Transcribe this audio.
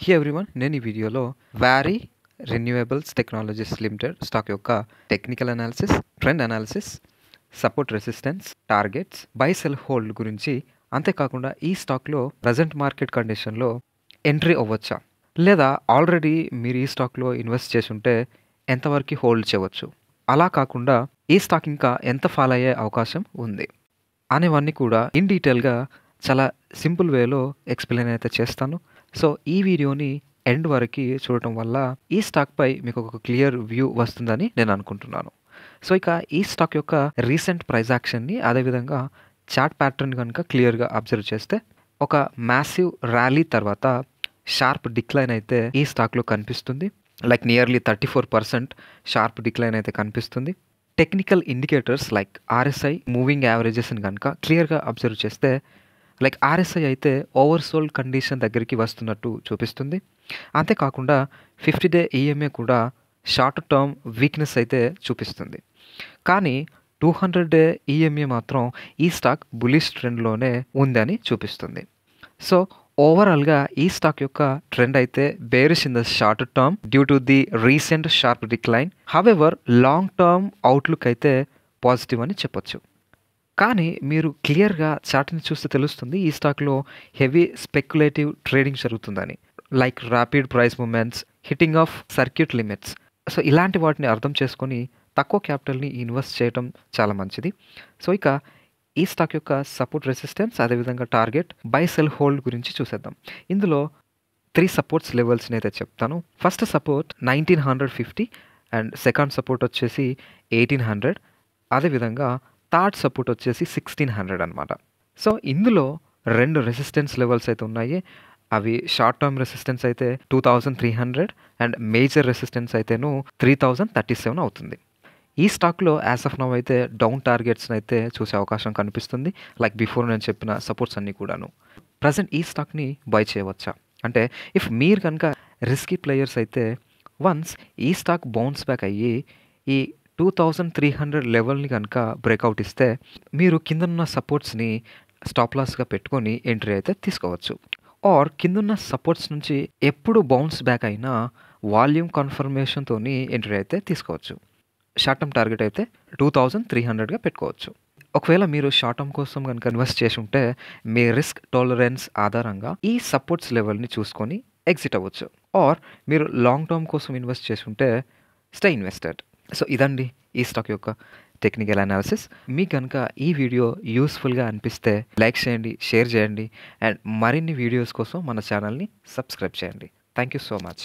హే everyone, నేను ఈ వీడియోలో వారీ రెన్యూవబుల్స్ టెక్నాలజీస్ లిమిటెడ్ స్టాక్ యొక్క technical analysis, trend analysis, support resistance, targets, buy sell hold గురించి, అంతేకాకుండా ఈ స్టాక్లో ప్రజెంట్ మార్కెట్ కండిషన్లో ఎంట్రీ అవ్వచ్చా, లేదా ఆల్రెడీ మీరు ఈ స్టాక్లో ఇన్వెస్ట్ చేసి ఉంటే ఎంతవరకు హోల్డ్ చేయవచ్చు, అలా కాకుండా ఈ స్టాక్ ఇంకా ఎంత ఫాల్ అయ్యే అవకాశం ఉంది అనేవన్నీ కూడా ఇన్ డీటెయిల్గా చాలా సింపుల్ వేలో ఎక్స్ప్లెయిన్ అయితే చేస్తాను. సో ఈ వీడియోని ఎండ్ వరకు చూడటం వల్ల ఈ స్టాక్పై మీకు ఒక క్లియర్ వ్యూ వస్తుందని నేను అనుకుంటున్నాను. సో ఇక ఈ స్టాక్ యొక్క రీసెంట్ ప్రైస్ యాక్షన్ని, అదేవిధంగా చార్ట్ ప్యాటర్న్ కనుక క్లియర్గా అబ్జర్వ్ చేస్తే ఒక మ్యాసివ్ ర్యాలీ తర్వాత షార్ప్ డిక్లైన్ అయితే ఈ స్టాక్లో కనిపిస్తుంది. లైక్ నియర్లీ 34% షార్ప్ డిక్లైన్ అయితే కనిపిస్తుంది. Technical indicators like RSI moving యావరేజెస్ని కనుక క్లియర్గా అబ్జర్వ్ చేస్తే లైక్ ఆర్ఎస్ఐ అయితే ఓవర్సోల్డ్ కండిషన్ దగ్గరికి వస్తున్నట్టు చూపిస్తుంది. అంతేకాకుండా 50-day ఈఎంఏ కూడా షార్ట్ టర్మ్ వీక్నెస్ అయితే చూపిస్తుంది. కానీ 200-day ఈఎంఏ మాత్రం ఈ స్టాక్ బులిష్ ట్రెండ్లోనే ఉందని చూపిస్తుంది. సో ఓవరాల్గా ఈ స్టాక్ యొక్క ట్రెండ్ అయితే bearish in the short term due to the recent sharp decline. However long term outlook అయితే పాజిటివ్ అని చెప్పొచ్చు. కానీ మీరు క్లియర్గా చార్ట్ని చూస్తే తెలుస్తుంది ఈ స్టాక్లో హెవీ స్పెక్యులేటివ్ ట్రేడింగ్ జరుగుతుందని, like rapid price movements, hitting of circuit limits. So ఇలాంటి వాటిని అర్థం చేసుకొని తక్కువ క్యాపిటల్ని ఇన్వెస్ట్ చేయడం చాలా మంచిది. సో ఇక ఈ స్టాక్ యొక్క సపోర్ట్ రెసిస్టెన్స్, అదేవిధంగా టార్గెట్, బై సెల్ హోల్డ్ గురించి చూసేద్దాం. ఇందులో 3 సపోర్ట్స్ లెవెల్స్ని అయితే చెప్తాను. First support 1950 and second support వచ్చేసి 1800, అదేవిధంగా థర్డ్ సపోర్ట్ వచ్చేసి 1600 అనమాట. సో ఇందులో 2 రెసిస్టెన్స్ లెవెల్స్ అయితే ఉన్నాయి. అవి షార్ట్ టర్మ్ రెసిస్టెన్స్ అయితే 2300 అండ్ మేజర్ రెసిస్టెన్స్ అయితేను 3037 అవుతుంది. ఈ స్టాక్లో యాజ్ ఆఫ్ నౌ అయితే డౌన్ టార్గెట్స్ని అయితే చూసే అవకాశం కనిపిస్తుంది, లైక్ బిఫోర్ నేను చెప్పిన సపోర్ట్స్ అన్నీ కూడాను. ప్రజెంట్ ఈ స్టాక్ని బై చేయవచ్చా అంటే, ఇఫ్ మీరు కనుక రిస్కీ ప్లేయర్స్ అయితే వన్స్ ఈ స్టాక్ బౌన్స్ బ్యాక్ అయ్యి ఈ 2300 లెవెల్ని కనుక బ్రేక్అవుట్ ఇస్తే మీరు కిందన్న సపోర్ట్స్ని స్టాప్ లాస్గా పెట్టుకొని ఎంట్రీ అయితే తీసుకోవచ్చు. ఆర్ కిందన్న సపోర్ట్స్ నుంచి ఎప్పుడు బౌన్స్ బ్యాక్ అయినా వాల్యూమ్ కన్ఫర్మేషన్తో ఎంట్రీ అయితే తీసుకోవచ్చు. షార్ట్ టర్మ్ టార్గెట్ అయితే 2300గా పెట్టుకోవచ్చు. ఒకవేళ మీరు షార్ట్ టర్మ్ కోసం కనుక ఇన్వెస్ట్ చేసి ఉంటే మీ రిస్క్ టాలరెన్స్ ఆధారంగా ఈ సపోర్ట్స్ లెవెల్ని చూసుకొని ఎగ్జిట్ అవ్వచ్చు. ఆర్ మీరు లాంగ్ టర్మ్ కోసం ఇన్వెస్ట్ చేసి ఉంటే స్టే ఇన్వెస్టెడ్. సో ఇదండి ఈ స్టాక్ యొక్క టెక్నికల్ అనాలిసిస్. మీకు కనుక ఈ వీడియో యూస్ఫుల్గా అనిపిస్తే లైక్ చేయండి, షేర్ చేయండి, అండ్ మరిన్ని వీడియోస్ కోసం మన ఛానల్ని సబ్స్క్రైబ్ చేయండి. Thank you so much.